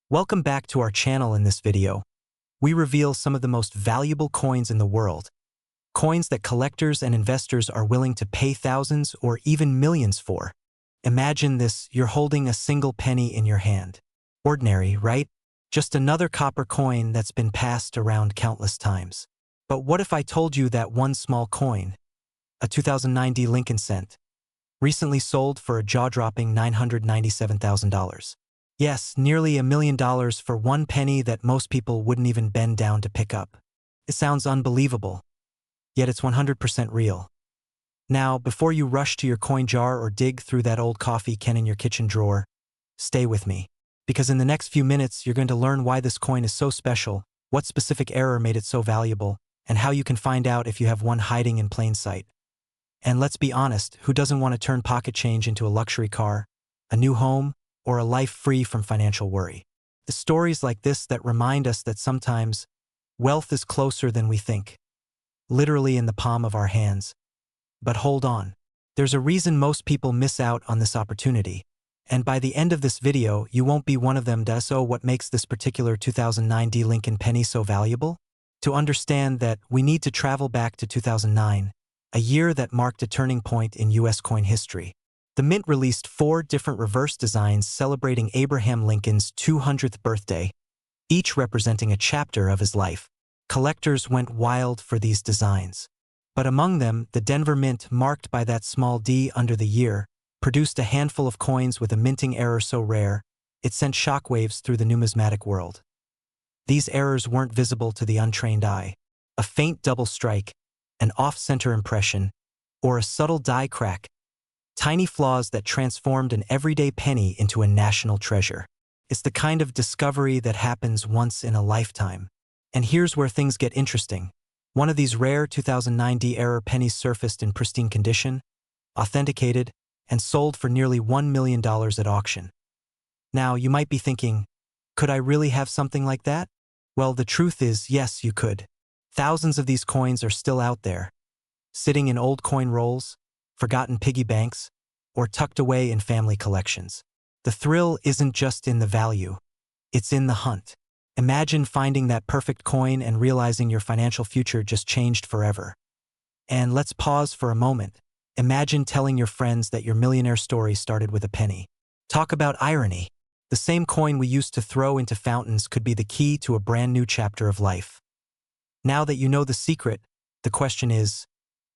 Welcome back to our channel. In this video, we reveal some of the most valuable coins in the world, coins that collectors and investors are willing to pay thousands or even millions for. Imagine this, you're holding a single penny in your hand. Ordinary, right? Just another copper coin that's been passed around countless times. But what if I told you that one small coin, a 2009 Lincoln cent, recently sold for a jaw-dropping $997,000? Yes, nearly $1 million for one penny that most people wouldn't even bend down to pick up. It sounds unbelievable, yet it's 100% real. Now, before you rush to your coin jar or dig through that old coffee can in your kitchen drawer, stay with me. Because in the next few minutes, you're going to learn why this coin is so special, what specific error made it so valuable, and how you can find out if you have one hiding in plain sight. And let's be honest, who doesn't want to turn pocket change into a luxury car, a new home, or a life free from financial worry? The stories like this that remind us that sometimes wealth is closer than we think, literally in the palm of our hands. But hold on. There's a reason most people miss out on this opportunity. And by the end of this video, you won't be one of them. So what makes this particular 2009 Lincoln penny so valuable? To understand that, we need to travel back to 2009, a year that marked a turning point in U.S. coin history. The Mint released 4 different reverse designs celebrating Abraham Lincoln's 200th birthday, each representing a chapter of his life. Collectors went wild for these designs. But among them, the Denver Mint, marked by that small D under the year, produced a handful of coins with a minting error so rare, it sent shockwaves through the numismatic world. These errors weren't visible to the untrained eye. A faint double strike, an off-center impression, or a subtle die crack, tiny flaws that transformed an everyday penny into a national treasure. It's the kind of discovery that happens once in a lifetime. And here's where things get interesting. One of these rare 2009 error pennies surfaced in pristine condition, authenticated, and sold for nearly $1 million at auction. Now, you might be thinking, could I really have something like that? Well, the truth is, yes, you could. Thousands of these coins are still out there, sitting in old coin rolls, forgotten piggy banks, or tucked away in family collections. The thrill isn't just in the value, it's in the hunt. Imagine finding that perfect coin and realizing your financial future just changed forever. And let's pause for a moment. Imagine telling your friends that your millionaire story started with a penny. Talk about irony. The same coin we used to throw into fountains could be the key to a brand new chapter of life. Now that you know the secret, the question is,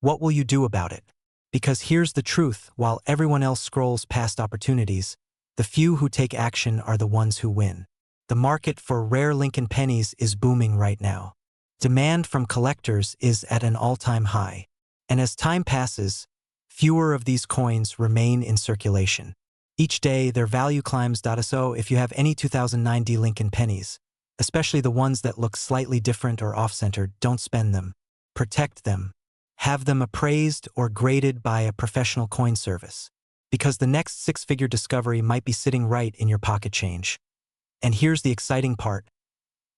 what will you do about it? Because here's the truth, while everyone else scrolls past opportunities, the few who take action are the ones who win. The market for rare Lincoln pennies is booming right now. Demand from collectors is at an all-time high. And as time passes, fewer of these coins remain in circulation. Each day, their value climbs. So if you have any 2009 Lincoln pennies, especially the ones that look slightly different or off-centered, don't spend them. Protect them. Have them appraised or graded by a professional coin service. Because the next six-figure discovery might be sitting right in your pocket change. And here's the exciting part.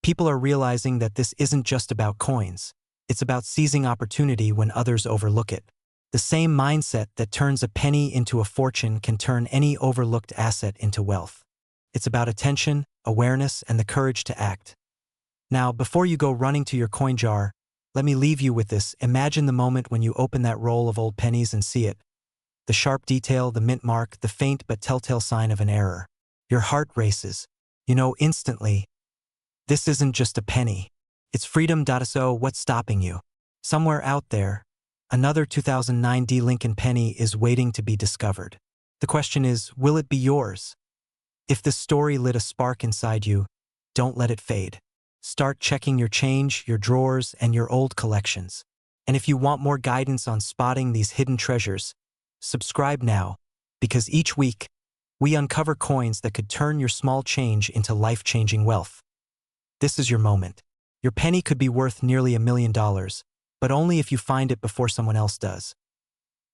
People are realizing that this isn't just about coins. It's about seizing opportunity when others overlook it. The same mindset that turns a penny into a fortune can turn any overlooked asset into wealth. It's about attention, awareness, and the courage to act. Now, before you go running to your coin jar, let me leave you with this. Imagine the moment when you open that roll of old pennies and see it. The sharp detail, the mint mark, the faint but telltale sign of an error. Your heart races. You know instantly, this isn't just a penny. It's freedom. So what's stopping you? Somewhere out there, another 2009 Lincoln penny is waiting to be discovered. The question is, will it be yours? If this story lit a spark inside you, don't let it fade. Start checking your change, your drawers, and your old collections. And if you want more guidance on spotting these hidden treasures, subscribe now, because each week, we uncover coins that could turn your small change into life-changing wealth. This is your moment. Your penny could be worth nearly $1 million, but only if you find it before someone else does.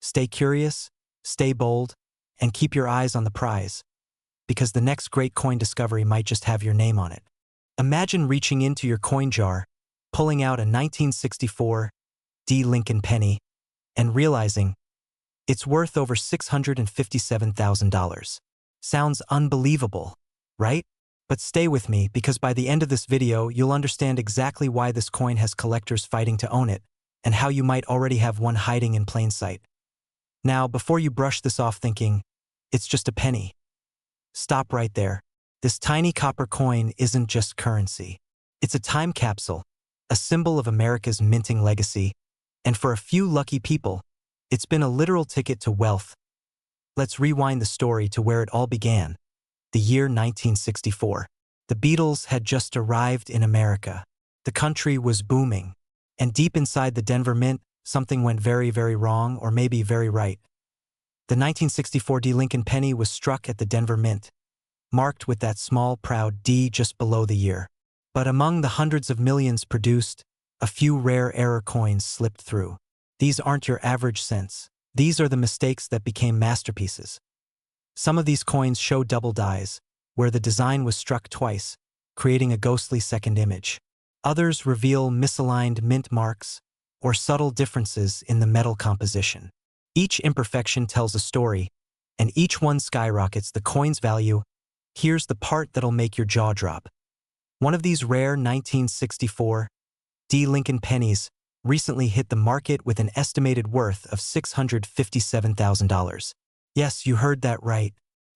Stay curious, stay bold, and keep your eyes on the prize, because the next great coin discovery might just have your name on it. Imagine reaching into your coin jar, pulling out a 1964 Lincoln penny, and realizing it's worth over $657,000. Sounds unbelievable, right? But stay with me, because by the end of this video, you'll understand exactly why this coin has collectors fighting to own it, and how you might already have one hiding in plain sight. Now, before you brush this off thinking, it's just a penny, stop right there. This tiny copper coin isn't just currency. It's a time capsule, a symbol of America's minting legacy, and for a few lucky people, it's been a literal ticket to wealth. Let's rewind the story to where it all began. The year 1964. The Beatles had just arrived in America. The country was booming. And deep inside the Denver Mint, something went very, very wrong, or maybe very right. The 1964 D Lincoln penny was struck at the Denver Mint, marked with that small, proud D just below the year. But among the hundreds of millions produced, a few rare error coins slipped through. These aren't your average cents. These are the mistakes that became masterpieces. Some of these coins show double dies, where the design was struck twice, creating a ghostly second image. Others reveal misaligned mint marks or subtle differences in the metal composition. Each imperfection tells a story, and each one skyrockets the coin's value. Here's the part that'll make your jaw drop. One of these rare 1964 D Lincoln pennies recently hit the market with an estimated worth of $657,000. Yes, you heard that right.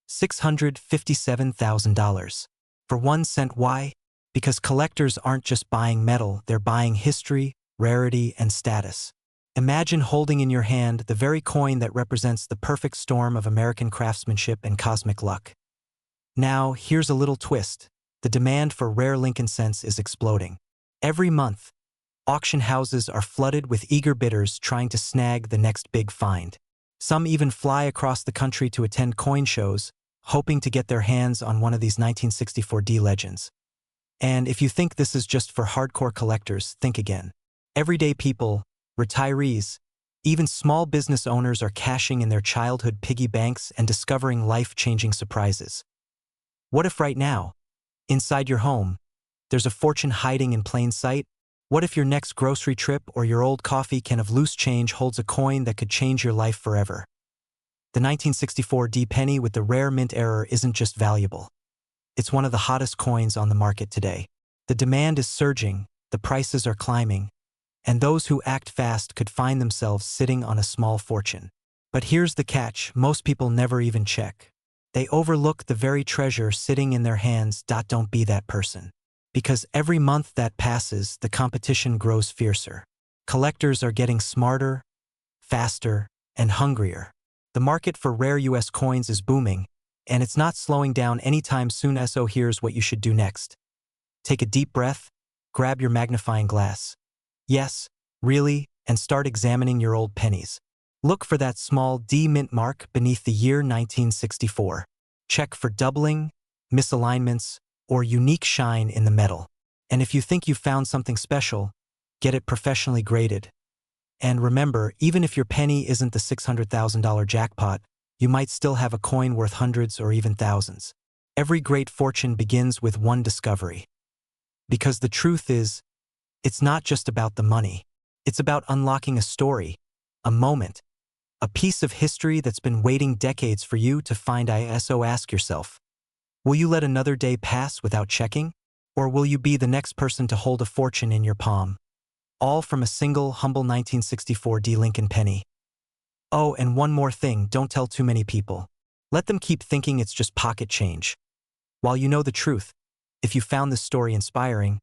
$657,000. For 1 cent. Why? Because collectors aren't just buying metal, they're buying history, rarity, and status. Imagine holding in your hand the very coin that represents the perfect storm of American craftsmanship and cosmic luck. Now, here's a little twist. The demand for rare Lincoln cents is exploding. Every month, auction houses are flooded with eager bidders trying to snag the next big find. Some even fly across the country to attend coin shows, hoping to get their hands on one of these 1964 D legends. And if you think this is just for hardcore collectors, think again. Everyday people, retirees, even small business owners are cashing in their childhood piggy banks and discovering life-changing surprises. What if right now, inside your home, there's a fortune hiding in plain sight? What if your next grocery trip or your old coffee can of loose change holds a coin that could change your life forever? The 1964 D penny with the rare mint error isn't just valuable. It's one of the hottest coins on the market today. The demand is surging, the prices are climbing, and those who act fast could find themselves sitting on a small fortune. But here's the catch: most people never even check. They overlook the very treasure sitting in their hands. Don't be that person. Because every month that passes, the competition grows fiercer. Collectors are getting smarter, faster, and hungrier. The market for rare US coins is booming, and it's not slowing down anytime soon. So here's what you should do next. Take a deep breath, grab your magnifying glass. Yes, really, and start examining your old pennies. Look for that small D mint mark beneath the year 1964. Check for doubling, misalignments, or unique shine in the metal. And if you think you've found something special, get it professionally graded. And remember, even if your penny isn't the $600,000 jackpot, you might still have a coin worth hundreds or even thousands. Every great fortune begins with one discovery. Because the truth is, it's not just about the money. It's about unlocking a story, a moment, a piece of history that's been waiting decades for you to find. So ask yourself, will you let another day pass without checking? Or will you be the next person to hold a fortune in your palm? All from a single, humble 1964 D Lincoln penny. Oh, and one more thing, don't tell too many people. Let them keep thinking it's just pocket change. While you know the truth, if you found this story inspiring,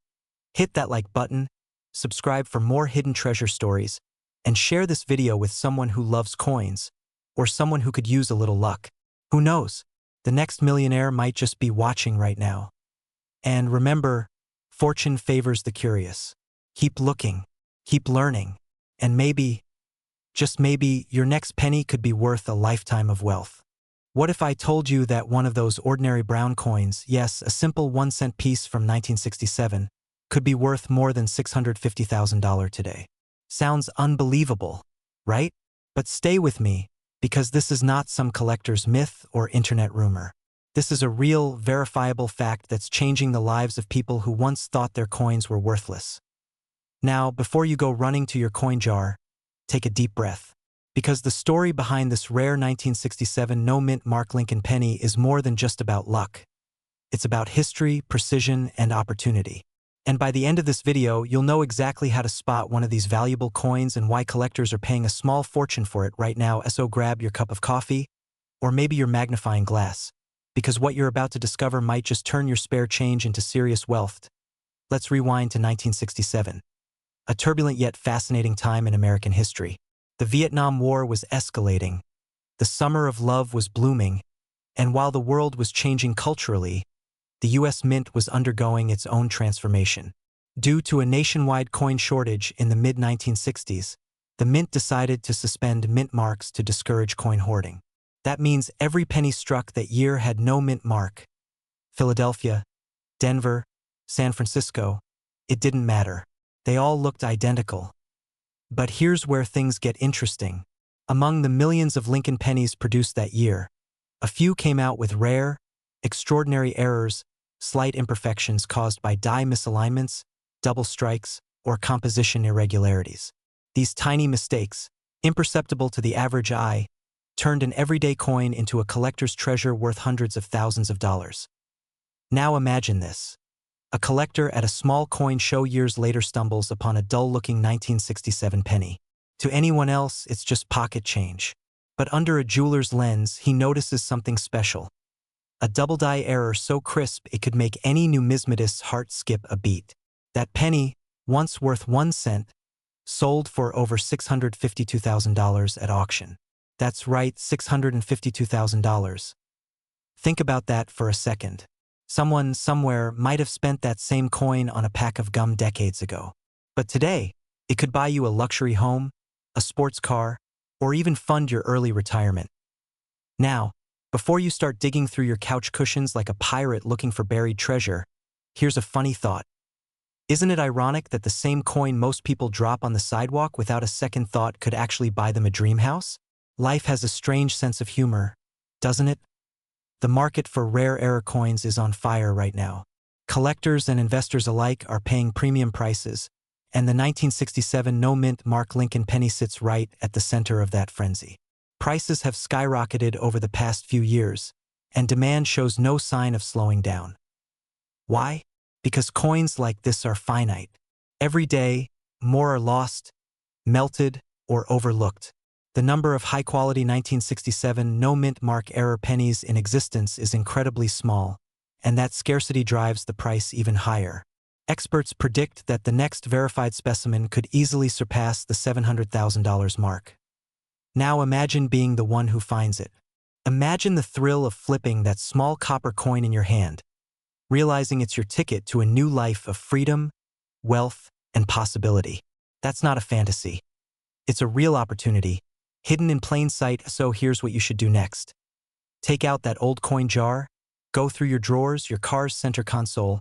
hit that like button, subscribe for more hidden treasure stories, and share this video with someone who loves coins, or someone who could use a little luck. Who knows? The next millionaire might just be watching right now. And remember, fortune favors the curious. Keep looking, keep learning, and maybe, just maybe, your next penny could be worth a lifetime of wealth. What if I told you that one of those ordinary brown coins, yes, a simple 1 cent piece from 1967, could be worth more than $650,000 today? Sounds unbelievable, right? But stay with me, because this is not some collector's myth or internet rumor. This is a real, verifiable fact that's changing the lives of people who once thought their coins were worthless. Now, before you go running to your coin jar, take a deep breath. Because the story behind this rare 1967 no mint mark Lincoln penny is more than just about luck. It's about history, precision, and opportunity. And by the end of this video, you'll know exactly how to spot one of these valuable coins and why collectors are paying a small fortune for it right now. So grab your cup of coffee, or maybe your magnifying glass, because what you're about to discover might just turn your spare change into serious wealth. Let's rewind to 1967, a turbulent yet fascinating time in American history. The Vietnam War was escalating, the summer of love was blooming, and while the world was changing culturally, the U.S. Mint was undergoing its own transformation. Due to a nationwide coin shortage in the mid-1960s, the Mint decided to suspend mint marks to discourage coin hoarding. That means every penny struck that year had no mint mark. Philadelphia, Denver, San Francisco, it didn't matter. They all looked identical. But here's where things get interesting. Among the millions of Lincoln pennies produced that year, a few came out with rare, extraordinary errors, slight imperfections caused by die misalignments, double strikes, or composition irregularities. These tiny mistakes, imperceptible to the average eye, turned an everyday coin into a collector's treasure worth hundreds of thousands of dollars. Now imagine this. A collector at a small coin show years later stumbles upon a dull-looking 1967 penny. To anyone else, it's just pocket change. But under a jeweler's lens, he notices something special. A double-die error so crisp it could make any numismatist's heart skip a beat. That penny, once worth 1 cent, sold for over $652,000 at auction. That's right, $652,000. Think about that for a second. Someone somewhere might have spent that same coin on a pack of gum decades ago. But today, it could buy you a luxury home, a sports car, or even fund your early retirement. Now, before you start digging through your couch cushions like a pirate looking for buried treasure, here's a funny thought. Isn't it ironic that the same coin most people drop on the sidewalk without a second thought could actually buy them a dream house? Life has a strange sense of humor, doesn't it? The market for rare error coins is on fire right now. Collectors and investors alike are paying premium prices, and the 1967 no-mint mark Lincoln penny sits right at the center of that frenzy. Prices have skyrocketed over the past few years, and demand shows no sign of slowing down. Why? Because coins like this are finite. Every day, more are lost, melted, or overlooked. The number of high-quality 1967 no-mint mark error pennies in existence is incredibly small, and that scarcity drives the price even higher. Experts predict that the next verified specimen could easily surpass the $700,000 mark. Now imagine being the one who finds it. Imagine the thrill of flipping that small copper coin in your hand, realizing it's your ticket to a new life of freedom, wealth, and possibility. That's not a fantasy. It's a real opportunity, hidden in plain sight. So here's what you should do next. Take out that old coin jar, go through your drawers, your car's center console,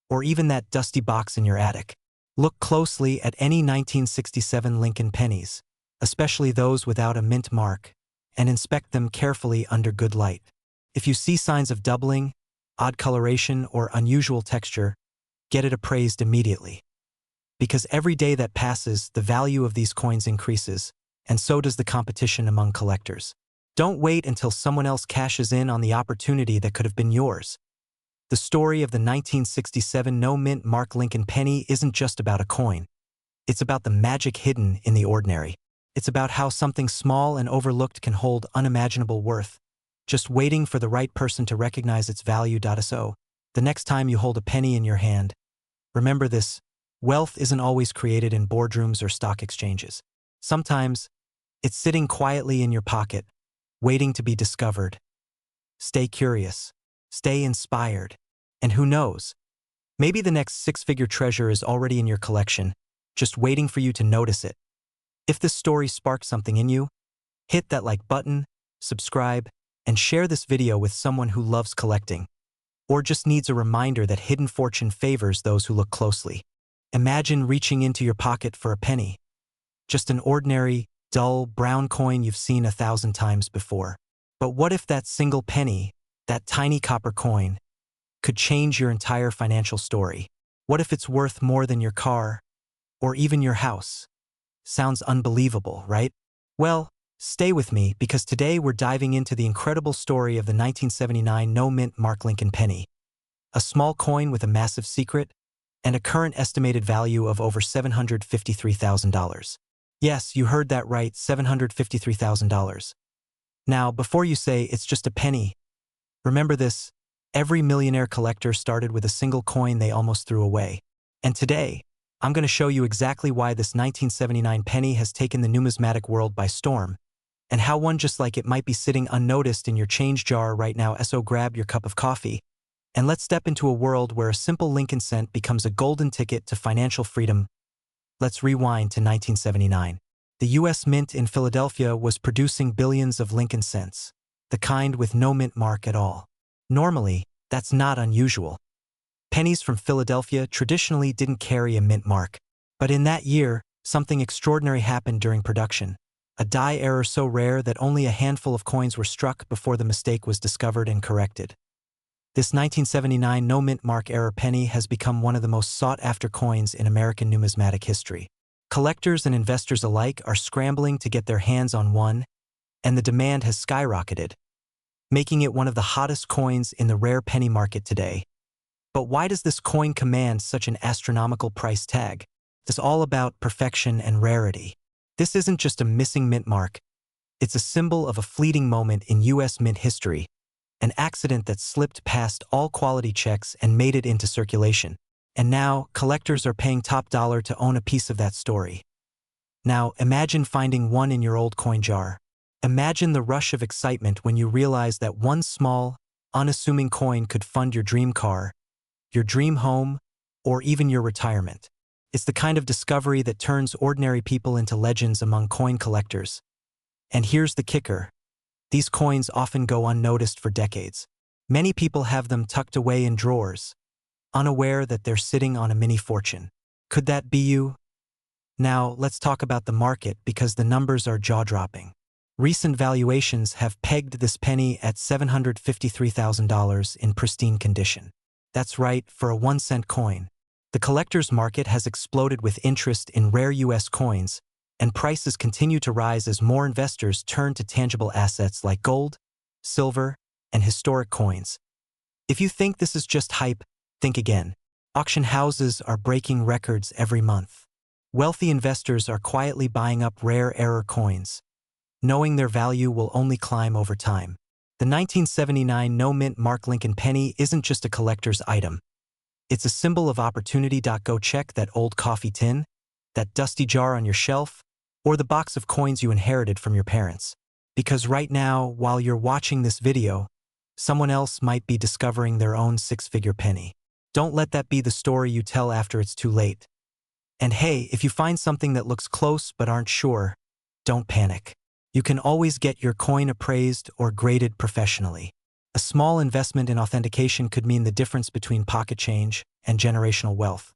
or even that dusty box in your attic. Look closely at any 1967 Lincoln pennies, especially those without a mint mark, and inspect them carefully under good light. If you see signs of doubling, odd coloration, or unusual texture, get it appraised immediately. Because every day that passes, the value of these coins increases, and so does the competition among collectors. Don't wait until someone else cashes in on the opportunity that could have been yours. The story of the 1967 no-mint mark Lincoln penny isn't just about a coin. It's about the magic hidden in the ordinary. It's about how something small and overlooked can hold unimaginable worth, just waiting for the right person to recognize its value. So, the next time you hold a penny in your hand, remember this: wealth isn't always created in boardrooms or stock exchanges. Sometimes, it's sitting quietly in your pocket, waiting to be discovered. Stay curious, stay inspired, and who knows, maybe the next six-figure treasure is already in your collection, just waiting for you to notice it. If this story sparked something in you, hit that like button, subscribe, and share this video with someone who loves collecting, or just needs a reminder that hidden fortune favors those who look closely. Imagine reaching into your pocket for a penny. Just an ordinary, dull, brown coin you've seen 1,000 times before. But what if that single penny, that tiny copper coin, could change your entire financial story? What if it's worth more than your car, or even your house? Sounds unbelievable, right? Well, stay with me, because today we're diving into the incredible story of the 1979 no-mint mark Lincoln penny. a small coin with a massive secret, and a current estimated value of over $753,000. Yes, you heard that right, $753,000. Now, before you say it's just a penny, remember this: every millionaire collector started with a single coin they almost threw away. And today, I'm going to show you exactly why this 1979 penny has taken the numismatic world by storm, and how one just like it might be sitting unnoticed in your change jar right now. So grab your cup of coffee, and let's step into a world where a simple Lincoln cent becomes a golden ticket to financial freedom. Let's rewind to 1979. The U.S. Mint in Philadelphia was producing billions of Lincoln cents, the kind with no mint mark at all. Normally, that's not unusual. Pennies from Philadelphia traditionally didn't carry a mint mark. But in that year, something extraordinary happened during production. A die error so rare that only a handful of coins were struck before the mistake was discovered and corrected. This 1979 no mint mark error penny has become one of the most sought-after coins in American numismatic history. Collectors and investors alike are scrambling to get their hands on one, and the demand has skyrocketed, making it one of the hottest coins in the rare penny market today. But why does this coin command such an astronomical price tag? It's all about perfection and rarity. This isn't just a missing mint mark. It's a symbol of a fleeting moment in U.S. mint history, an accident that slipped past all quality checks and made it into circulation. And now, collectors are paying top dollar to own a piece of that story. Now, imagine finding one in your old coin jar. Imagine the rush of excitement when you realize that one small, unassuming coin could fund your dream car, your dream home, or even your retirement. It's the kind of discovery that turns ordinary people into legends among coin collectors. And here's the kicker: these coins often go unnoticed for decades. Many people have them tucked away in drawers, unaware that they're sitting on a mini fortune. Could that be you? Now, let's talk about the market, because the numbers are jaw-dropping. Recent valuations have pegged this penny at $753,000 in pristine condition. That's right, for a 1-cent coin. The collector's market has exploded with interest in rare U.S. coins, and prices continue to rise as more investors turn to tangible assets like gold, silver, and historic coins. If you think this is just hype, think again. Auction houses are breaking records every month. Wealthy investors are quietly buying up rare error coins, knowing their value will only climb over time. The 1979 no mint mark Lincoln penny isn't just a collector's item. It's a symbol of opportunity. Go check that old coffee tin, that dusty jar on your shelf, or the box of coins you inherited from your parents. Because right now, while you're watching this video, someone else might be discovering their own 6-figure penny. Don't let that be the story you tell after it's too late. And hey, if you find something that looks close but aren't sure, don't panic. You can always get your coin appraised or graded professionally. A small investment in authentication could mean the difference between pocket change and generational wealth.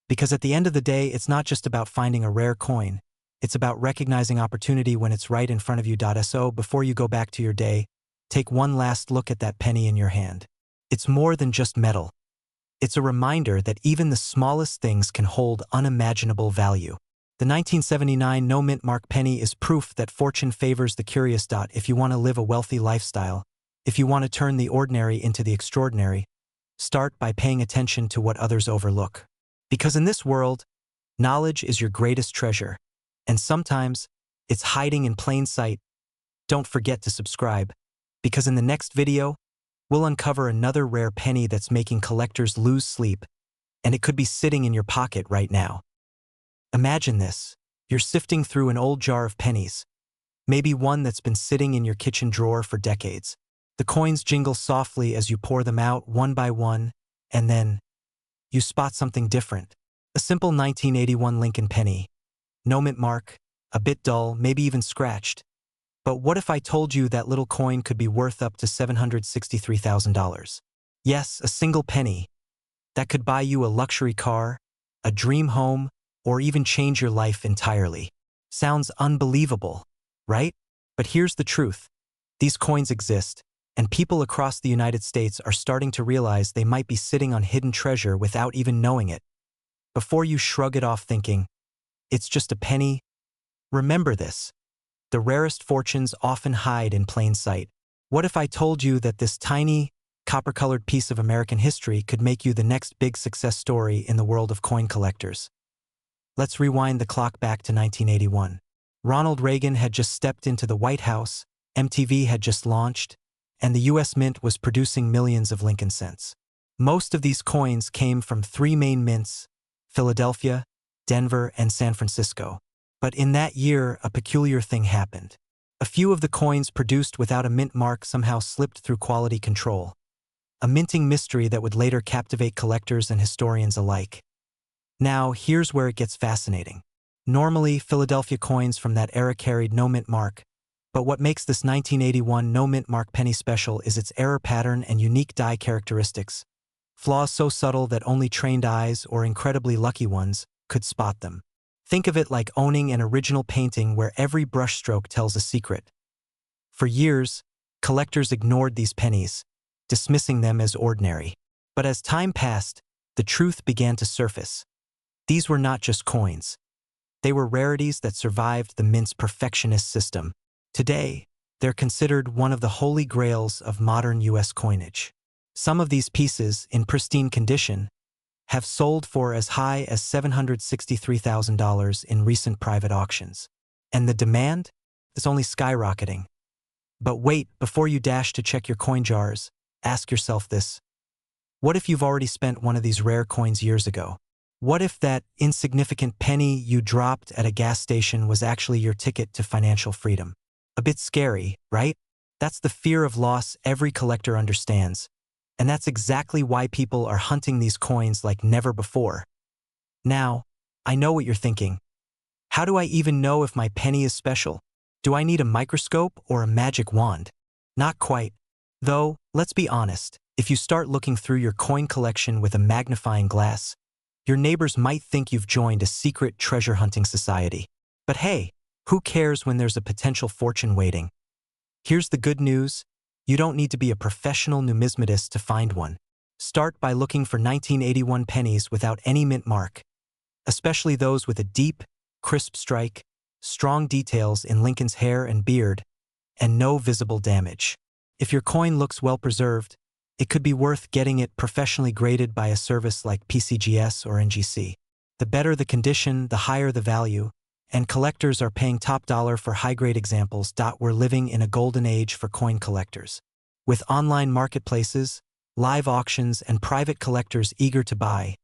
Because at the end of the day, it's not just about finding a rare coin. It's about recognizing opportunity when it's right in front of you. So before you go back to your day, take one last look at that penny in your hand. It's more than just metal. It's a reminder that even the smallest things can hold unimaginable value. The 1979 no mint mark penny is proof that fortune favors the curious. If you want to live a wealthy lifestyle, if you want to turn the ordinary into the extraordinary, start by paying attention to what others overlook. Because in this world, knowledge is your greatest treasure, and sometimes it's hiding in plain sight. Don't forget to subscribe, because in the next video, we'll uncover another rare penny that's making collectors lose sleep, and it could be sitting in your pocket right now. Imagine this: you're sifting through an old jar of pennies, maybe one that's been sitting in your kitchen drawer for decades. The coins jingle softly as you pour them out one by one, and then you spot something different. A simple 1981 Lincoln penny. No mint mark, a bit dull, maybe even scratched. But what if I told you that little coin could be worth up to $763,000? Yes, a single penny. That could buy you a luxury car, a dream home, or even change your life entirely. Sounds unbelievable, right? But here's the truth. These coins exist, and people across the United States are starting to realize they might be sitting on hidden treasure without even knowing it. Before you shrug it off thinking, it's just a penny, remember this: the rarest fortunes often hide in plain sight. What if I told you that this tiny, copper-colored piece of American history could make you the next big success story in the world of coin collectors. Let's rewind the clock back to 1981. Ronald Reagan had just stepped into the White House, MTV had just launched, and the U.S. Mint was producing millions of Lincoln cents. Most of these coins came from three main mints: Philadelphia, Denver, and San Francisco. But in that year, a peculiar thing happened. A few of the coins produced without a mint mark somehow slipped through quality control. A minting mystery that would later captivate collectors and historians alike. Now, here's where it gets fascinating. Normally, Philadelphia coins from that era carried no mint mark, but what makes this 1981 no mint mark penny special is its error pattern and unique die characteristics. Flaws so subtle that only trained eyes, or incredibly lucky ones, could spot them. Think of it like owning an original painting where every brushstroke tells a secret. For years, collectors ignored these pennies, dismissing them as ordinary. But as time passed, the truth began to surface. These were not just coins. They were rarities that survived the mint's perfectionist system. Today, they're considered one of the holy grails of modern U.S. coinage. Some of these pieces, in pristine condition, have sold for as high as $763,000 in recent private auctions. And the demand is only skyrocketing. But wait, before you dash to check your coin jars, ask yourself this. What if you've already spent one of these rare coins years ago? What if that insignificant penny you dropped at a gas station was actually your ticket to financial freedom? A bit scary, right? That's the fear of loss every collector understands. And that's exactly why people are hunting these coins like never before. Now, I know what you're thinking. How do I even know if my penny is special? Do I need a microscope or a magic wand? Not quite. Though, let's be honest, if you start looking through your coin collection with a magnifying glass, your neighbors might think you've joined a secret treasure hunting society. But hey, who cares when there's a potential fortune waiting? Here's the good news. You don't need to be a professional numismatist to find one. Start by looking for 1981 pennies without any mint mark, especially those with a deep, crisp strike, strong details in Lincoln's hair and beard, and no visible damage. If your coin looks well preserved, it could be worth getting it professionally graded by a service like PCGS or NGC. The better the condition, the higher the value, and collectors are paying top dollar for high-grade examples. We're living in a golden age for coin collectors. With online marketplaces, live auctions, and private collectors eager to buy,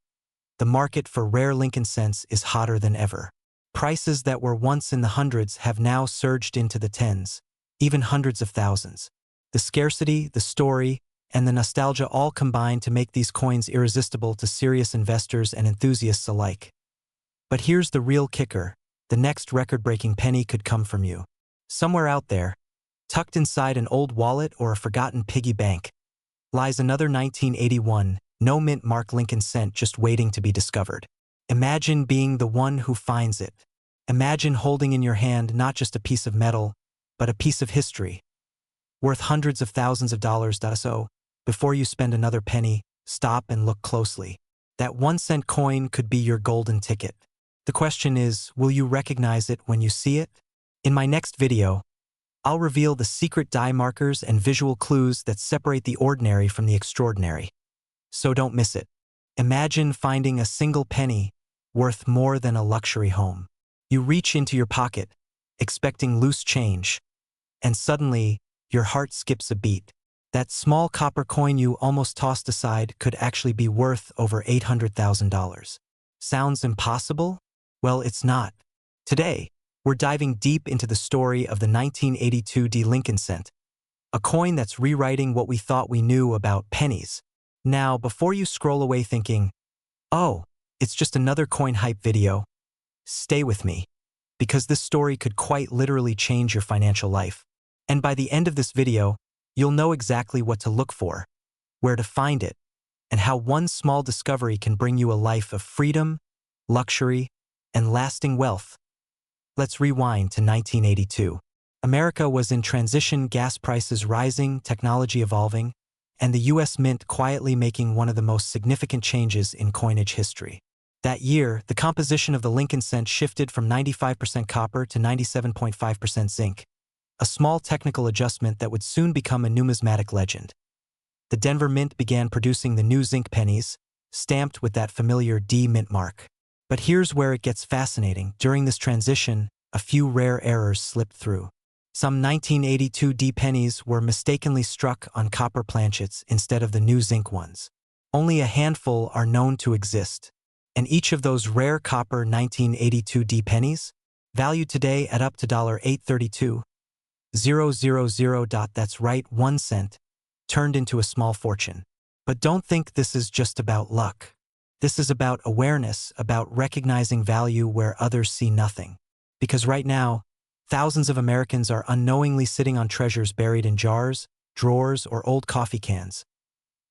the market for rare Lincoln cents is hotter than ever. Prices that were once in the hundreds have now surged into the tens, even hundreds of thousands. The scarcity, the story, and the nostalgia all combine to make these coins irresistible to serious investors and enthusiasts alike. But here's the real kicker. The next record-breaking penny could come from you. Somewhere out there, tucked inside an old wallet or a forgotten piggy bank, lies another 1981 no mint mark Lincoln cent just waiting to be discovered. Imagine being the one who finds it. Imagine holding in your hand not just a piece of metal, but a piece of history, worth hundreds of thousands of dollars. So, before you spend another penny, stop and look closely. That 1-cent coin could be your golden ticket. The question is, will you recognize it when you see it? In my next video, I'll reveal the secret die markers and visual clues that separate the ordinary from the extraordinary. So don't miss it. Imagine finding a single penny worth more than a luxury home. You reach into your pocket, expecting loose change, and suddenly, your heart skips a beat. That small copper coin you almost tossed aside could actually be worth over $800,000. Sounds impossible? Well, it's not. Today, we're diving deep into the story of the 1982 Lincoln cent, a coin that's rewriting what we thought we knew about pennies. Now, before you scroll away thinking, oh, it's just another coin hype video, stay with me, because this story could quite literally change your financial life. And by the end of this video, you'll know exactly what to look for, where to find it, and how one small discovery can bring you a life of freedom, luxury, and lasting wealth. Let's rewind to 1982. America was in transition, gas prices rising, technology evolving, and the U.S. Mint quietly making one of the most significant changes in coinage history. That year, the composition of the Lincoln cent shifted from 95% copper to 97.5% zinc, a small technical adjustment that would soon become a numismatic legend. the Denver Mint began producing the new zinc pennies, stamped with that familiar D mint mark. But here's where it gets fascinating. During this transition, a few rare errors slipped through. Some 1982 D pennies were mistakenly struck on copper planchets instead of the new zinc ones. Only a handful are known to exist, and each of those rare copper 1982 D pennies, valued today at up to $832,000. That's right, 1 cent, turned into a small fortune. But don't think this is just about luck. This is about awareness, about recognizing value where others see nothing. Because right now, thousands of Americans are unknowingly sitting on treasures buried in jars, drawers, or old coffee cans.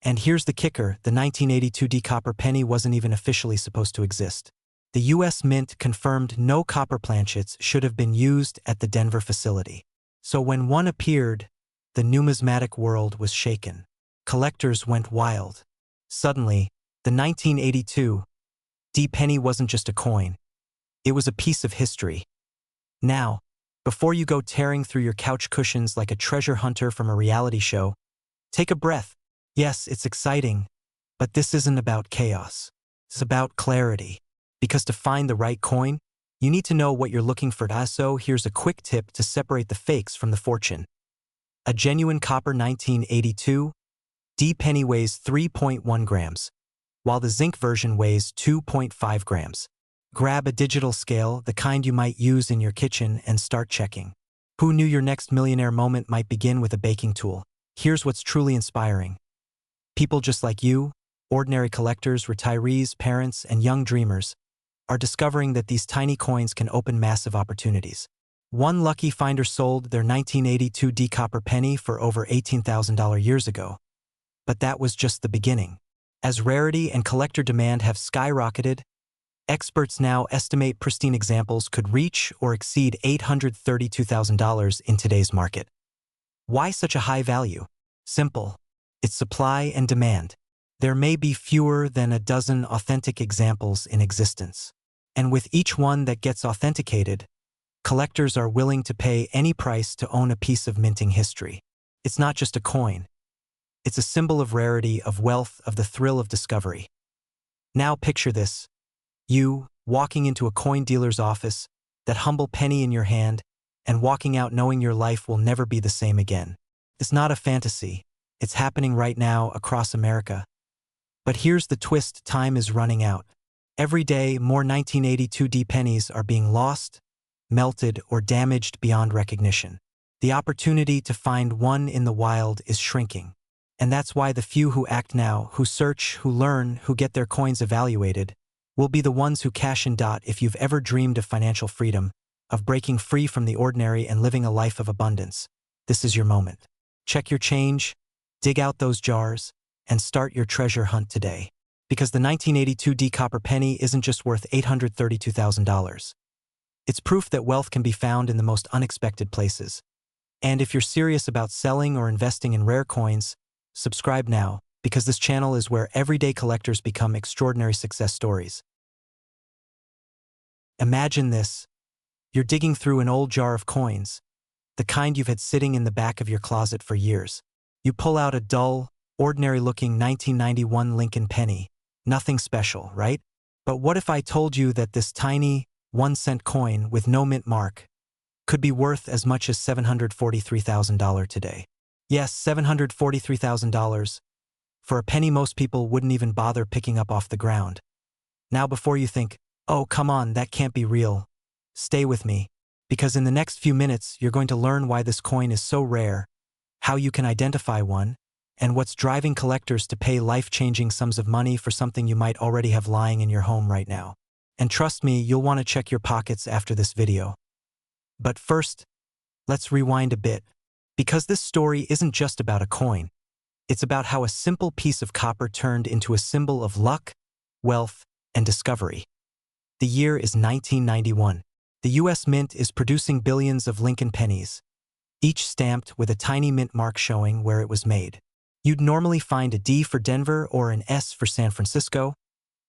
And here's the kicker, the 1982 D copper penny wasn't even officially supposed to exist. The U.S. Mint confirmed no copper planchets should have been used at the Denver facility. So when one appeared, the numismatic world was shaken. Collectors went wild. Suddenly, the 1982 D penny wasn't just a coin. It was a piece of history. Now, before you go tearing through your couch cushions like a treasure hunter from a reality show, take a breath. Yes, it's exciting, but this isn't about chaos. It's about clarity. Because to find the right coin, you need to know what you're looking for. So here's a quick tip to separate the fakes from the fortune. A genuine copper 1982 D penny weighs 3.1 grams, while the zinc version weighs 2.5 grams. Grab a digital scale, the kind you might use in your kitchen, and start checking. Who knew your next millionaire moment might begin with a baking tool? Here's what's truly inspiring. People just like you, ordinary collectors, retirees, parents, and young dreamers, are discovering that these tiny coins can open massive opportunities. One lucky finder sold their 1982 D copper penny for over $18,000 years ago. But that was just the beginning. As rarity and collector demand have skyrocketed, experts now estimate pristine examples could reach or exceed $832,000 in today's market. Why such a high value? Simple. It's supply and demand. There may be fewer than a dozen authentic examples in existence. And with each one that gets authenticated, collectors are willing to pay any price to own a piece of minting history. It's not just a coin. It's a symbol of rarity, of wealth, of the thrill of discovery. Now picture this. You, walking into a coin dealer's office, that humble penny in your hand, and walking out knowing your life will never be the same again. It's not a fantasy. It's happening right now across America. But here's the twist, time is running out. Every day, more 1982 D pennies are being lost, melted, or damaged beyond recognition. The opportunity to find one in the wild is shrinking. And that's why the few who act now, who search, who learn, who get their coins evaluated, will be the ones who cash in. If you've ever dreamed of financial freedom, of breaking free from the ordinary and living a life of abundance, this is your moment. Check your change, dig out those jars, and start your treasure hunt today. Because the 1982 D copper penny isn't just worth $832,000. It's proof that wealth can be found in the most unexpected places. And if you're serious about selling or investing in rare coins, subscribe now, because this channel is where everyday collectors become extraordinary success stories. Imagine this. You're digging through an old jar of coins, the kind you've had sitting in the back of your closet for years. You pull out a dull, ordinary-looking 1991 Lincoln penny. Nothing special, right? But what if I told you that this tiny, 1-cent coin with no mint mark could be worth as much as $743,000 today? Yes, $743,000 for a penny most people wouldn't even bother picking up off the ground. Now before you think, oh come on, that can't be real, stay with me, because in the next few minutes you're going to learn why this coin is so rare, how you can identify one, and what's driving collectors to pay life-changing sums of money for something you might already have lying in your home right now. And trust me, you'll want to check your pockets after this video. But first, let's rewind a bit, because this story isn't just about a coin. It's about how a simple piece of copper turned into a symbol of luck, wealth, and discovery. The year is 1991. The U.S. Mint is producing billions of Lincoln pennies, each stamped with a tiny mint mark showing where it was made. You'd normally find a D for Denver or an S for San Francisco,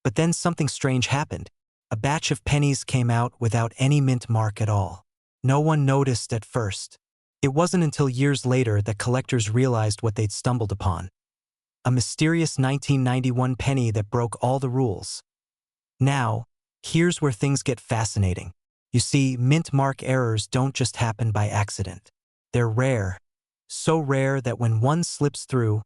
but then something strange happened. A batch of pennies came out without any mint mark at all. No one noticed at first. It wasn't until years later that collectors realized what they'd stumbled upon. a mysterious 1991 penny that broke all the rules. Now, here's where things get fascinating. You see, mint mark errors don't just happen by accident. They're rare, so rare that when one slips through,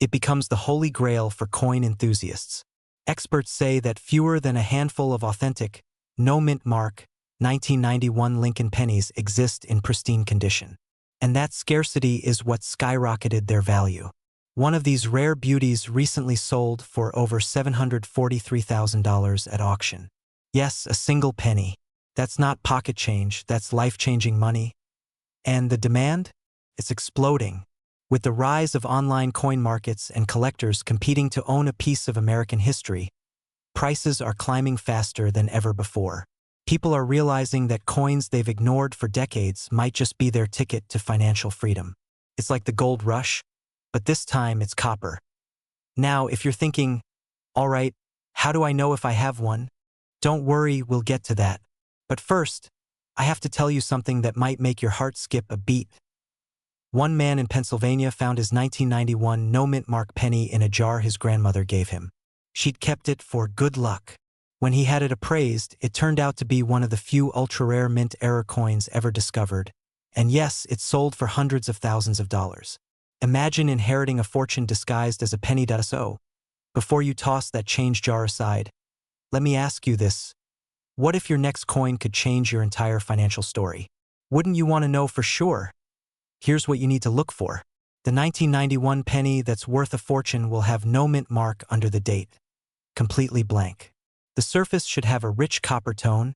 it becomes the holy grail for coin enthusiasts. Experts say that fewer than a handful of authentic, no mint mark, 1991 Lincoln pennies exist in pristine condition. And that scarcity is what skyrocketed their value. One of these rare beauties recently sold for over $743,000 at auction. Yes, a single penny. That's not pocket change, that's life-changing money. And the demand? It's exploding. With the rise of online coin markets and collectors competing to own a piece of American history, prices are climbing faster than ever before. People are realizing that coins they've ignored for decades might just be their ticket to financial freedom. It's like the gold rush, but this time it's copper. Now, if you're thinking, all right, how do I know if I have one? Don't worry, we'll get to that. But first, I have to tell you something that might make your heart skip a beat. One man in Pennsylvania found his 1991 no-mint mark penny in a jar his grandmother gave him. She'd kept it for good luck. When he had it appraised, it turned out to be one of the few ultra-rare mint error coins ever discovered. And yes, it sold for hundreds of thousands of dollars. Imagine inheriting a fortune disguised as a penny. So, before you toss that change jar aside, let me ask you this. What if your next coin could change your entire financial story? Wouldn't you want to know for sure? Here's what you need to look for. The 1991 penny that's worth a fortune will have no mint mark under the date. Completely blank. The surface should have a rich copper tone,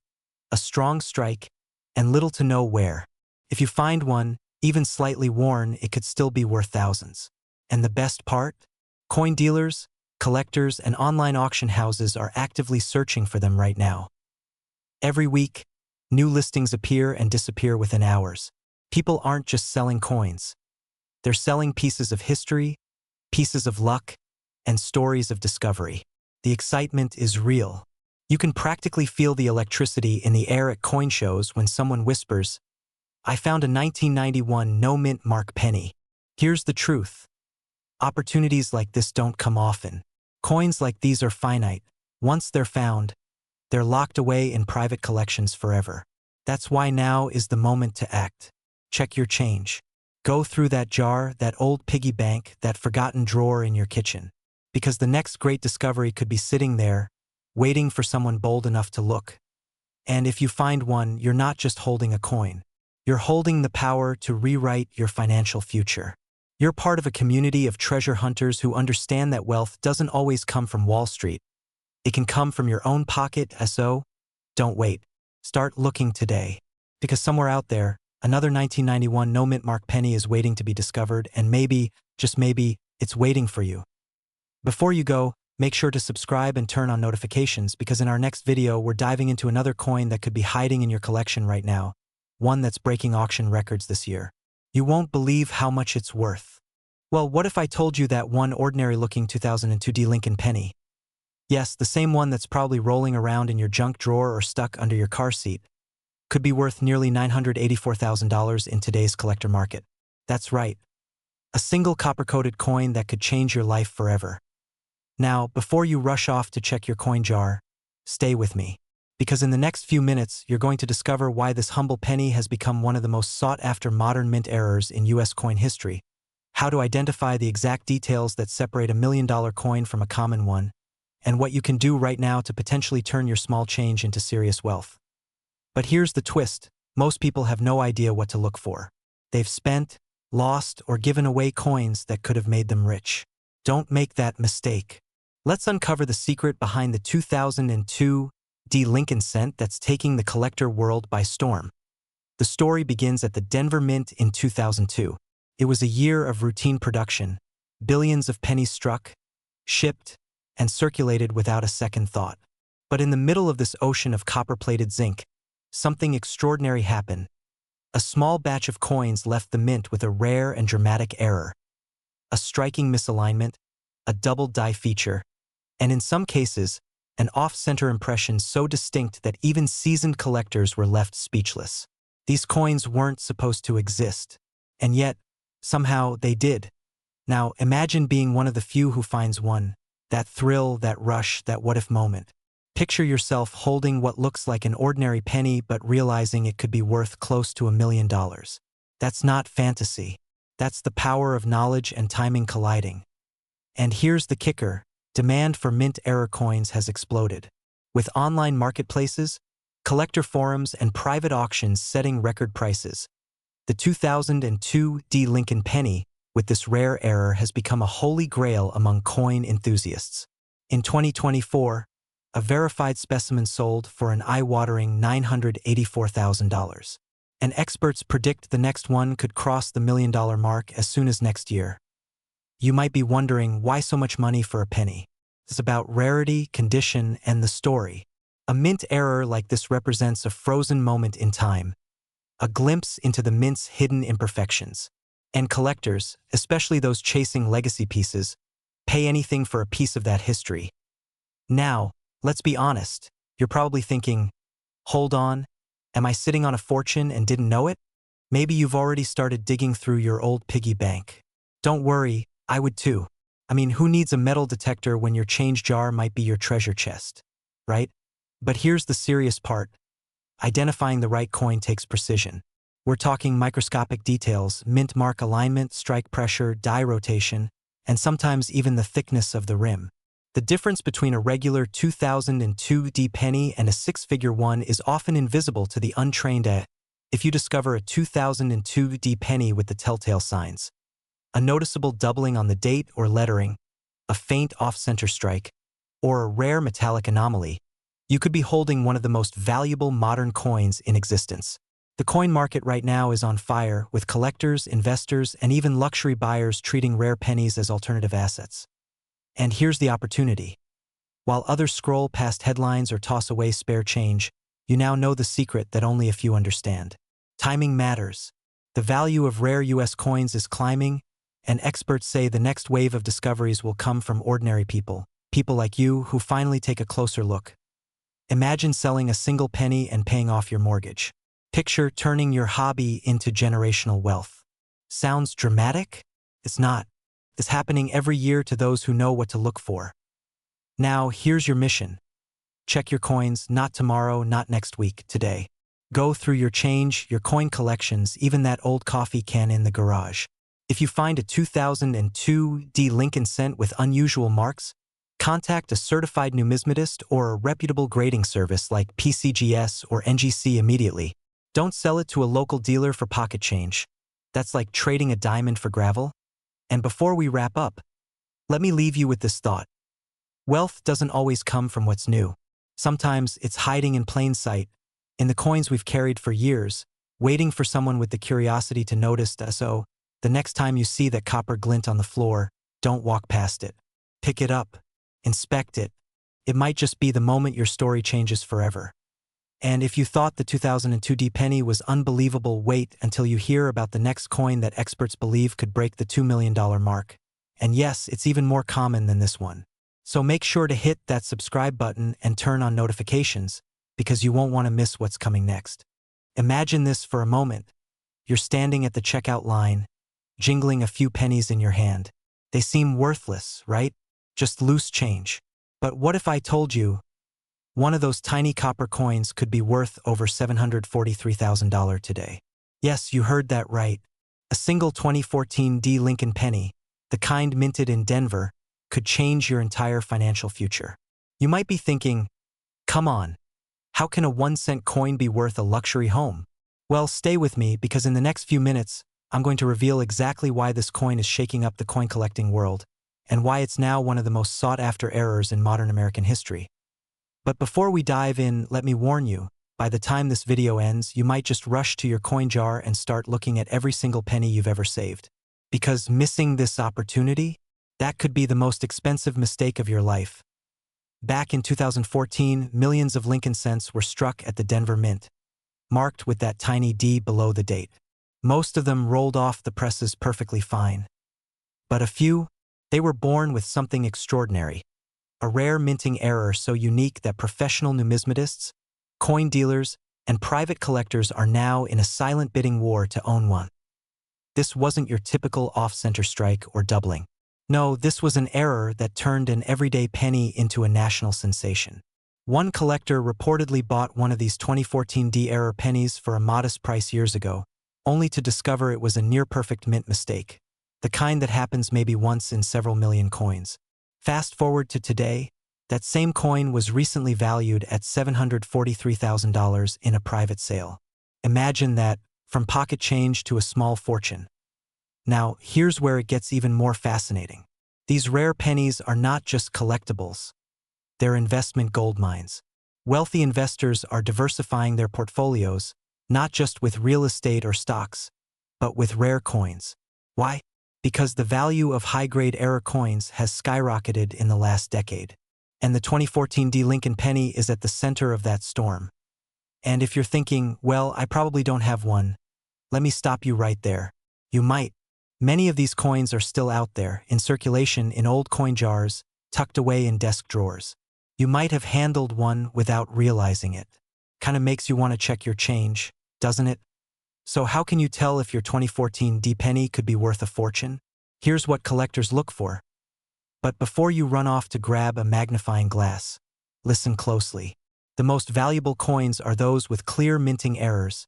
a strong strike, and little to no wear. If you find one, even slightly worn, it could still be worth thousands. And the best part? Coin dealers, collectors, and online auction houses are actively searching for them right now. Every week, new listings appear and disappear within hours. People aren't just selling coins. They're selling pieces of history, pieces of luck, and stories of discovery. The excitement is real. You can practically feel the electricity in the air at coin shows when someone whispers, "I found a 1991 no-mint mark penny." Here's the truth. Opportunities like this don't come often. Coins like these are finite. Once they're found, they're locked away in private collections forever. That's why now is the moment to act. Check your change. Go through that jar, that old piggy bank, that forgotten drawer in your kitchen. Because the next great discovery could be sitting there, waiting for someone bold enough to look. And if you find one, you're not just holding a coin. You're holding the power to rewrite your financial future. You're part of a community of treasure hunters who understand that wealth doesn't always come from Wall Street. It can come from your own pocket. So, don't wait. Start looking today. Because somewhere out there, another 1991 no-mint mark penny is waiting to be discovered, and maybe, just maybe, it's waiting for you. Before you go, make sure to subscribe and turn on notifications, because in our next video we're diving into another coin that could be hiding in your collection right now, one that's breaking auction records this year. You won't believe how much it's worth. Well, what if I told you that one ordinary-looking 2002 Lincoln penny? Yes, the same one that's probably rolling around in your junk drawer or stuck under your car seat, could be worth nearly $984,000 in today's collector market. That's right. A single copper-coated coin that could change your life forever. Now, before you rush off to check your coin jar, stay with me. Because in the next few minutes, you're going to discover why this humble penny has become one of the most sought-after modern mint errors in U.S. coin history, how to identify the exact details that separate a $1 million coin from a common one, and what you can do right now to potentially turn your small change into serious wealth. But here's the twist. Most people have no idea what to look for. They've spent, lost, or given away coins that could have made them rich. Don't make that mistake. Let's uncover the secret behind the 2002 Lincoln cent that's taking the collector world by storm. The story begins at the Denver Mint in 2002. It was a year of routine production. Billions of pennies struck, shipped, and circulated without a second thought. But in the middle of this ocean of copper-plated zinc, something extraordinary happened. A small batch of coins left the mint with a rare and dramatic error. A striking misalignment, a double die feature, and in some cases, an off-center impression so distinct that even seasoned collectors were left speechless. These coins weren't supposed to exist, and yet, somehow they did. Now, imagine being one of the few who finds one. That thrill, that rush, that what-if moment. Picture yourself holding what looks like an ordinary penny but realizing it could be worth close to $1 million. That's not fantasy. That's the power of knowledge and timing colliding. And here's the kicker. Demand for mint-era coins has exploded. With online marketplaces, collector forums, and private auctions setting record prices, the 2002 D. Lincoln penny, with this rare error, has become a holy grail among coin enthusiasts. In 2024, a verified specimen sold for an eye-watering $984,000. And experts predict the next one could cross the $1 million mark as soon as next year. You might be wondering, why so much money for a penny? It's about rarity, condition, and the story. A mint error like this represents a frozen moment in time, a glimpse into the mint's hidden imperfections. And collectors, especially those chasing legacy pieces, pay anything for a piece of that history. Now, let's be honest, you're probably thinking, hold on, am I sitting on a fortune and didn't know it? Maybe you've already started digging through your old piggy bank. Don't worry, I would too. I mean, who needs a metal detector when your change jar might be your treasure chest, right? But here's the serious part. Identifying the right coin takes precision. We're talking microscopic details, mint mark alignment, strike pressure, die rotation, and sometimes even the thickness of the rim. The difference between a regular 2002 D penny and a six-figure one is often invisible to the untrained eye. If you discover a 2002 D penny with the telltale signs, a noticeable doubling on the date or lettering, a faint off-center strike, or a rare metallic anomaly, you could be holding one of the most valuable modern coins in existence. The coin market right now is on fire, with collectors, investors, and even luxury buyers treating rare pennies as alternative assets. And here's the opportunity. While others scroll past headlines or toss away spare change, you now know the secret that only a few understand. Timing matters. The value of rare US coins is climbing, and experts say the next wave of discoveries will come from ordinary people like you who finally take a closer look. Imagine selling a single penny and paying off your mortgage. Picture turning your hobby into generational wealth. Sounds dramatic? It's not. It's happening every year to those who know what to look for. Now, here's your mission. Check your coins, not tomorrow, not next week, today. Go through your change, your coin collections, even that old coffee can in the garage. If you find a 2002 D. Lincoln cent with unusual marks, contact a certified numismatist or a reputable grading service like PCGS or NGC immediately. Don't sell it to a local dealer for pocket change. That's like trading a diamond for gravel. And before we wrap up, let me leave you with this thought. Wealth doesn't always come from what's new. Sometimes it's hiding in plain sight, in the coins we've carried for years, waiting for someone with the curiosity to notice us. So, the next time you see that copper glint on the floor, don't walk past it. Pick it up. Inspect it. It might just be the moment your story changes forever. And if you thought the 2002 D penny was unbelievable, wait until you hear about the next coin that experts believe could break the $2 million mark. And yes, it's even more common than this one. So make sure to hit that subscribe button and turn on notifications, because you won't want to miss what's coming next. Imagine this for a moment. You're standing at the checkout line, jingling a few pennies in your hand. They seem worthless, right? Just loose change. But what if I told you one of those tiny copper coins could be worth over $743,000 today? Yes, you heard that right. A single 2014 D. Lincoln penny, the kind minted in Denver, could change your entire financial future. You might be thinking, come on, how can a 1-cent coin be worth a luxury home? Well, stay with me, because in the next few minutes, I'm going to reveal exactly why this coin is shaking up the coin collecting world, and why it's now one of the most sought-after errors in modern American history. But before we dive in, let me warn you, by the time this video ends, you might just rush to your coin jar and start looking at every single penny you've ever saved. Because missing this opportunity, that could be the most expensive mistake of your life. Back in 2014, millions of Lincoln cents were struck at the Denver Mint, marked with that tiny D below the date. Most of them rolled off the presses perfectly fine. But a few, they were born with something extraordinary. A rare minting error so unique that professional numismatists, coin dealers, and private collectors are now in a silent bidding war to own one. This wasn't your typical off-center strike or doubling. No, this was an error that turned an everyday penny into a national sensation. One collector reportedly bought one of these 2014 D-error pennies for a modest price years ago, only to discover it was a near-perfect mint mistake, the kind that happens maybe once in several million coins. Fast forward to today, that same coin was recently valued at $743,000 in a private sale. Imagine that, from pocket change to a small fortune. Now, here's where it gets even more fascinating. These rare pennies are not just collectibles. They're investment gold mines. Wealthy investors are diversifying their portfolios, not just with real estate or stocks, but with rare coins. Why? Because the value of high-grade error coins has skyrocketed in the last decade. And the 2014 D Lincoln penny is at the center of that storm. And if you're thinking, well, I probably don't have one, let me stop you right there. You might. Many of these coins are still out there, in circulation in old coin jars, tucked away in desk drawers. You might have handled one without realizing it. Kind of makes you want to check your change, doesn't it? So how can you tell if your 2014 D penny could be worth a fortune? Here's what collectors look for. But before you run off to grab a magnifying glass, listen closely. The most valuable coins are those with clear minting errors,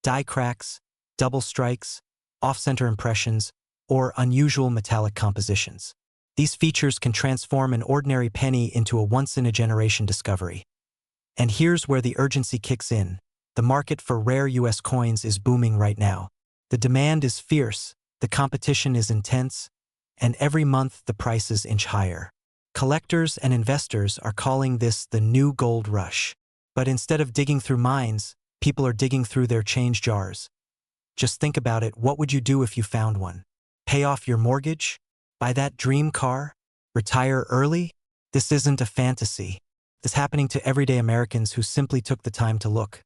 die cracks, double strikes, off-center impressions, or unusual metallic compositions. These features can transform an ordinary penny into a once-in-a-generation discovery. And here's where the urgency kicks in. The market for rare US coins is booming right now. The demand is fierce, the competition is intense, and every month the prices inch higher. Collectors and investors are calling this the new gold rush. But instead of digging through mines, people are digging through their change jars. Just think about it, what would you do if you found one? Pay off your mortgage? Buy that dream car? Retire early? This isn't a fantasy. This is happening to everyday Americans who simply took the time to look.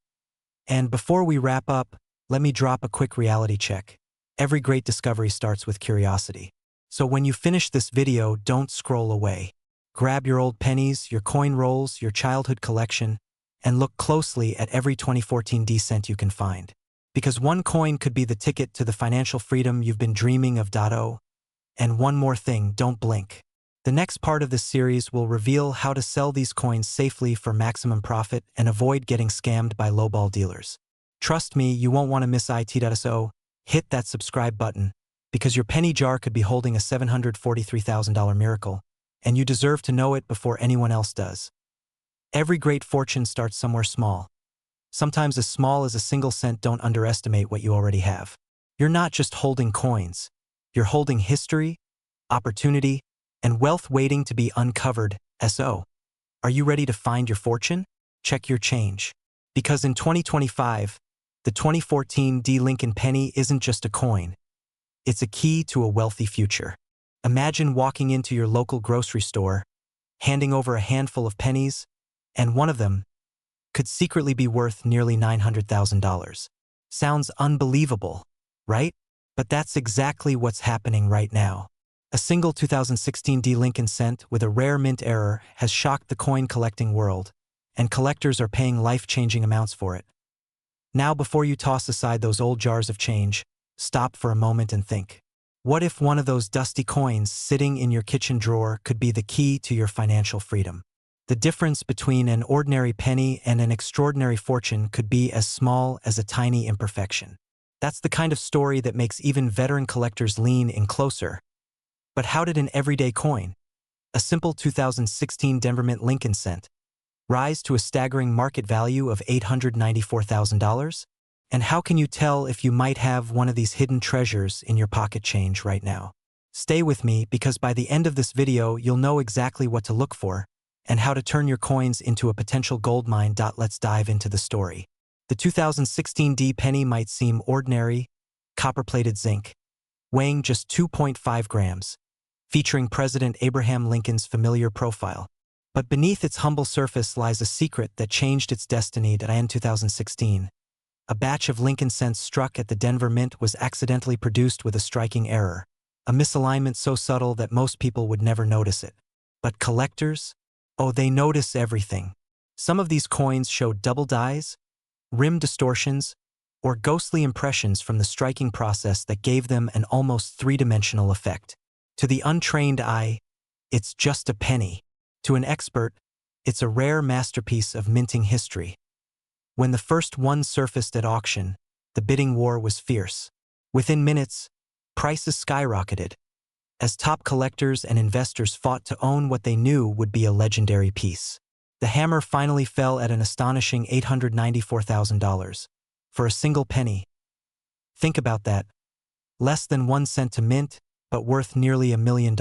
And before we wrap up, let me drop a quick reality check. Every great discovery starts with curiosity. So when you finish this video, don't scroll away. Grab your old pennies, your coin rolls, your childhood collection, and look closely at every 2014 D cent you can find. Because one coin could be the ticket to the financial freedom you've been dreaming of. And one more thing, don't blink. The next part of this series will reveal how to sell these coins safely for maximum profit and avoid getting scammed by lowball dealers. Trust me, you won't want to miss it. So hit that subscribe button, because your penny jar could be holding a $743,000 miracle, and you deserve to know it before anyone else does. Every great fortune starts somewhere small. Sometimes as small as a single cent. Don't underestimate what you already have. You're not just holding coins. You're holding history, opportunity, and wealth waiting to be uncovered. So, are you ready to find your fortune? Check your change. Because in 2025, the 2014 D Lincoln penny isn't just a coin. It's a key to a wealthy future. Imagine walking into your local grocery store, handing over a handful of pennies, and one of them could secretly be worth nearly $900,000. Sounds unbelievable, right? But that's exactly what's happening right now. A single 2016 D Lincoln cent with a rare mint error has shocked the coin collecting world, and collectors are paying life-changing amounts for it. Now, before you toss aside those old jars of change, stop for a moment and think. What if one of those dusty coins sitting in your kitchen drawer could be the key to your financial freedom? The difference between an ordinary penny and an extraordinary fortune could be as small as a tiny imperfection. That's the kind of story that makes even veteran collectors lean in closer. But how did an everyday coin, a simple 2016 Denver Mint Lincoln cent, rise to a staggering market value of $894,000? And how can you tell if you might have one of these hidden treasures in your pocket change right now? Stay with me, because by the end of this video, you'll know exactly what to look for and how to turn your coins into a potential gold mine. Let's dive into the story. The 2016 D penny might seem ordinary, copper-plated zinc, weighing just 2.5 grams, featuring President Abraham Lincoln's familiar profile. But beneath its humble surface lies a secret that changed its destiny. In 2016, a batch of Lincoln cents struck at the Denver Mint was accidentally produced with a striking error, a misalignment so subtle that most people would never notice it. But collectors? Oh, they notice everything. Some of these coins showed double dies, rim distortions, or ghostly impressions from the striking process that gave them an almost three-dimensional effect. To the untrained eye, it's just a penny. To an expert, it's a rare masterpiece of minting history. When the first one surfaced at auction, the bidding war was fierce. Within minutes, prices skyrocketed, as top collectors and investors fought to own what they knew would be a legendary piece. The hammer finally fell at an astonishing $894,000 for a single penny. Think about that. Less than 1 cent to mint, but worth nearly $1 million.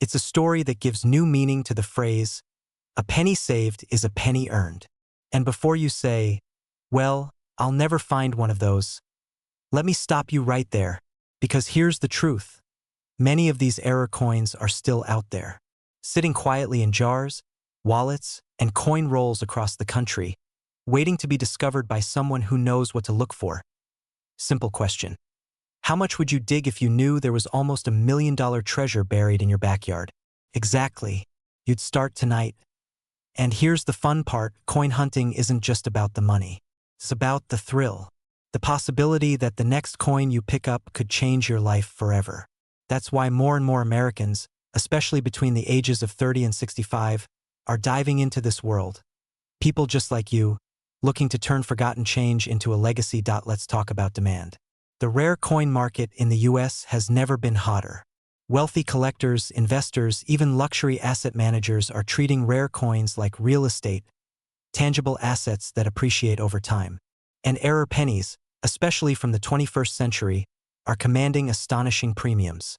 It's a story that gives new meaning to the phrase, "A penny saved is a penny earned." And before you say, "Well, I'll never find one of those," let me stop you right there, because here's the truth. Many of these error coins are still out there, sitting quietly in jars, wallets, and coin rolls across the country, waiting to be discovered by someone who knows what to look for. Simple question. How much would you dig if you knew there was almost $1 million treasure buried in your backyard? Exactly. You'd start tonight. And here's the fun part, coin hunting isn't just about the money. It's about the thrill. The possibility that the next coin you pick up could change your life forever. That's why more and more Americans, especially between the ages of 30 and 65, are diving into this world. People just like you, looking to turn forgotten change into a legacy. Let's talk about demand. The rare coin market in the US has never been hotter. Wealthy collectors, investors, even luxury asset managers are treating rare coins like real estate, tangible assets that appreciate over time. And error pennies, especially from the 21st century, are commanding astonishing premiums.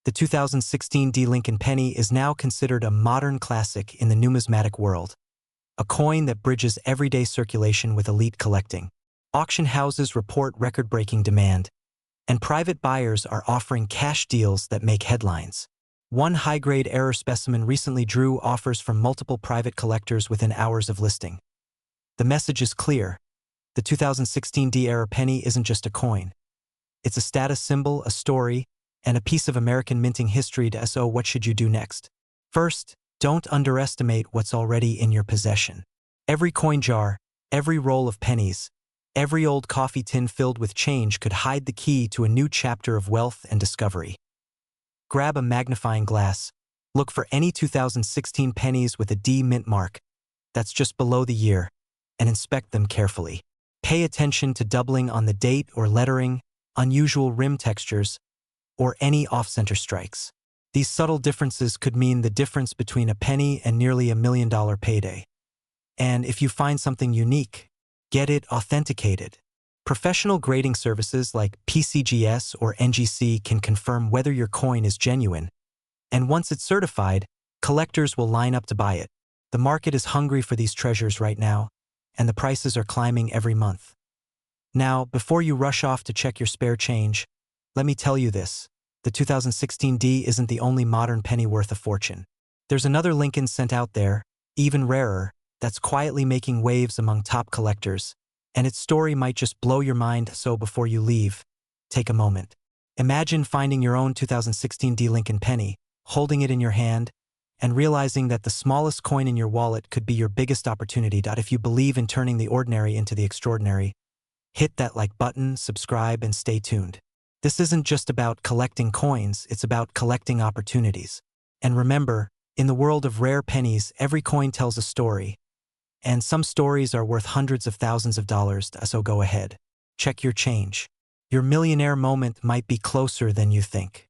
The 2016 D. Lincoln penny is now considered a modern classic in the numismatic world, a coin that bridges everyday circulation with elite collecting. Auction houses report record-breaking demand, and private buyers are offering cash deals that make headlines. One high-grade error specimen recently drew offers from multiple private collectors within hours of listing. The message is clear. The 2016 D error penny isn't just a coin. It's a status symbol, a story, and a piece of American minting history. So what should you do next? First, don't underestimate what's already in your possession. Every coin jar, every roll of pennies, every old coffee tin filled with change could hide the key to a new chapter of wealth and discovery. Grab a magnifying glass, look for any 2016 pennies with a D mint mark, that's just below the year, and inspect them carefully. Pay attention to doubling on the date or lettering, unusual rim textures, or any off-center strikes. These subtle differences could mean the difference between a penny and nearly $1 million payday. And if you find something unique, get it authenticated. Professional grading services like PCGS or NGC can confirm whether your coin is genuine. And once it's certified, collectors will line up to buy it. The market is hungry for these treasures right now, and the prices are climbing every month. Now, before you rush off to check your spare change, let me tell you this. The 2016 D isn't the only modern penny worth a fortune. There's another Lincoln sent out there, even rarer, that's quietly making waves among top collectors, and its story might just blow your mind. So before you leave, take a moment. Imagine finding your own 2016 D Lincoln penny, holding it in your hand, and realizing that the smallest coin in your wallet could be your biggest opportunity. If you believe in turning the ordinary into the extraordinary, hit that like button, subscribe, and stay tuned. This isn't just about collecting coins, it's about collecting opportunities. And remember, in the world of rare pennies, every coin tells a story. And some stories are worth hundreds of thousands of dollars, so go ahead. Check your change. Your millionaire moment might be closer than you think.